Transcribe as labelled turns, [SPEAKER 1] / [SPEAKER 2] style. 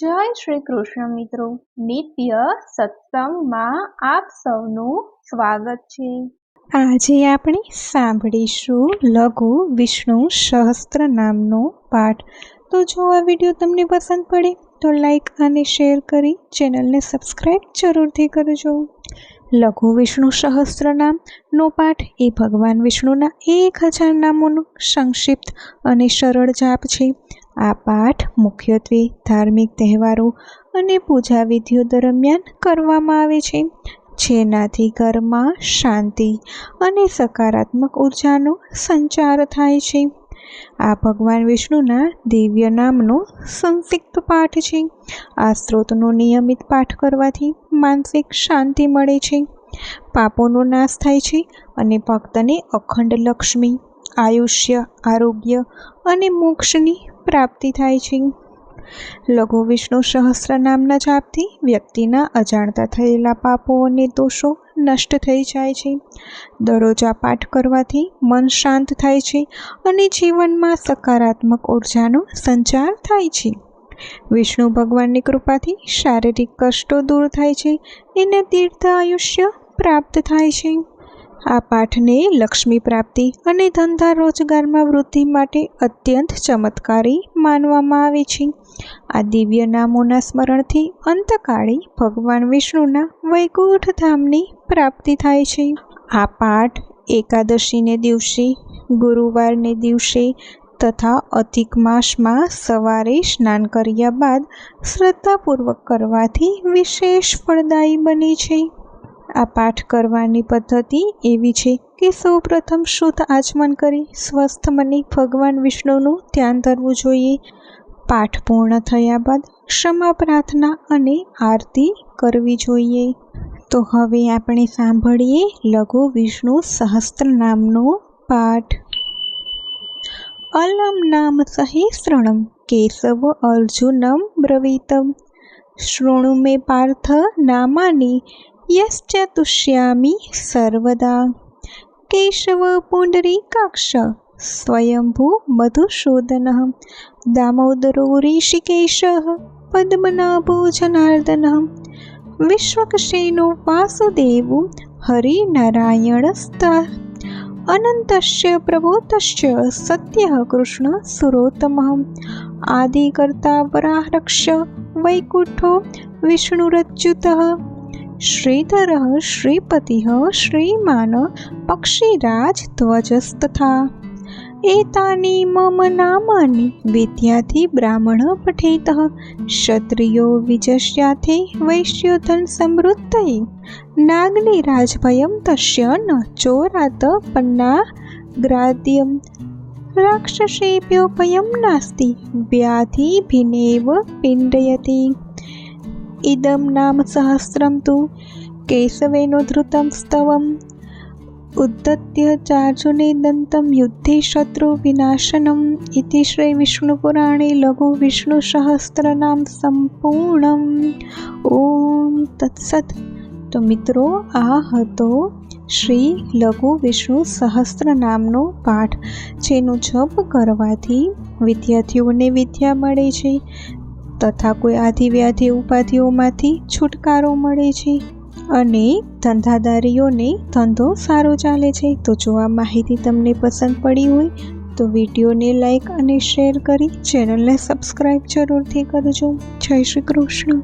[SPEAKER 1] જય શ્રી કૃષ્ણ મિત્રો, નિત્ય સત્સંગમાં આપ સૌનું સ્વાગત છે।
[SPEAKER 2] આજે આપણે સાંભળીશું લઘુ વિષ્ણુ સહસ્ત્ર નામનો પાઠ। તો જો આ વિડીયો તમને પસંદ પડે તો લાઈક અને શેર કરી ચેનલને સબસ્ક્રાઈબ જરૂરથી કરજો। લઘુ વિષ્ણુ સહસ્ત્ર નામનો પાઠ એ ભગવાન વિષ્ણુના 1000 નામોનો સંક્ષિપ્ત અને સરળ જાપ છે। આ પાઠ મુખ્યત્વે ધાર્મિક તહેવારો અને પૂજા વિધિઓ દરમિયાન કરવામાં આવે છે, જેનાથી ઘરમાં શાંતિ અને સકારાત્મક ઉર્જાનો સંચાર થાય છે। આ ભગવાન વિષ્ણુના દિવ્ય નામનો સંક્ષિપ્ત પાઠ છે। આ સ્ત્રોતનો નિયમિત પાઠ કરવાથી માનસિક શાંતિ મળે છે, પાપોનો નાશ થાય છે અને ભક્તને અખંડ લક્ષ્મી, આયુષ્ય, આરોગ્ય અને મોક્ષની પ્રાપ્તિ થાય છે। લઘુ વિષ્ણુ સહસ્ત્ર નામના જાપથી વ્યક્તિના અજાણતા થયેલા પાપો અને દોષો નષ્ટ થઈ જાય છે। દરરોજ આ પાઠ કરવાથી મન શાંત થાય છે અને જીવનમાં સકારાત્મક ઉર્જાનો સંચાર થાય છે। વિષ્ણુ ભગવાનની કૃપાથી શારીરિક કષ્ટો દૂર થાય છે અને દીર્ઘ આયુષ્ય પ્રાપ્ત થાય છે। આ પાઠને લક્ષ્મી પ્રાપ્તિ અને ધંધા રોજગારમાં વૃદ્ધિ માટે અત્યંત ચમત્કારી માનવામાં આવે છે। આ દિવ્ય નામોના સ્મરણથી અંતકાળી ભગવાન વિષ્ણુના વૈકુંઠ ધામની પ્રાપ્તિ થાય છે। આ પાઠ એકાદશીને દિવસે, ગુરુવારને દિવસે તથા અધિક માસમાં સવારે સ્નાન કર્યા બાદ શ્રદ્ધાપૂર્વક કરવાથી વિશેષ ફળદાયી બને છે। આ પાઠ કરવાની પદ્ધતિ એવી છે કે સૌપ્રથમ શુદ્ધ આચમન કરી સ્વસ્થ મને ભગવાન વિષ્ણુનું ધ્યાન ધરવું જોઈએ। પાઠ પૂર્ણ થયા બાદ ક્ષમા પ્રાર્થના અને આરતી કરવી જોઈએ। તો હવે આપણે સાંભળીએ લઘુ વિષ્ણુ સહસ્ત્ર નામનો પાઠ। અલમ નામ સહસ્રણમ કેશવ અર્જુનમ બ્રવીતમ શૃણુ મે પાર્થ નામાની યશ્ચ તુષ્યામિ સર્વદા। કેશવ પુંડરીકાક્ષ સ્વયંભૂ મધુસૂદનઃ દામોદરો ઋષિકેશઃ પદ્મનાભો જનાર્દનઃ વિશ્વક્સેનો વાસુદેવો હરિનારાયણસ્તઃ અનંતસ્ય પ્રભોતસ્ય સત્યઃ કૃષ્ણ સુરોત્તમઃ આદિકર્તા વરાહરક્ષ વૈકુંઠો વિષ્ણુરચ્યુતઃ શ્રીધરઃ શ્રીપતિઃ શ્રીમાન પક્ષીરાજ ધ્વજस्तथा। एतानि मम नामानि विद्यार्थी ब्राह्मण पठेतः क्षत्रियो विजस्याथे वैश्यो धन समृद्धये नाग्नि राजभयं तस्य न चोरात् पन्नाग्राद्यं राक्षसेभ्यो भयं नास्ति व्याधिभिनेव पिण्डयति। इदं नाम सहस्रं तु केशवेनोद्धृतं स्तवम् उद्धत्य चार्जुने दन्तं युद्धे शत्रु विनाशनम् इति श्री विष्णुपुराणे लघु विष्णु सहस्त्र नाम संपूर्णम्। ओम तत्सत। तो मित्रों, आ हतो श्री लघु विष्णु सहस्त्र नामनो पाठ, जेनो जप करवाथी विद्यार्थीओने विद्या मळे छे तथा कोई आदि व्याधि उपाधिओमांथी छुटकारो मळे छे અને ધંધાદારીઓને ધંધો સારો ચાલે છે। તો જો આ માહિતી તમને પસંદ પડી હોય તો વિડીયોને લાઈક અને શેર કરી ચેનલને સબસ્ક્રાઈબ જરૂરથી કરજો। જય શ્રી કૃષ્ણ।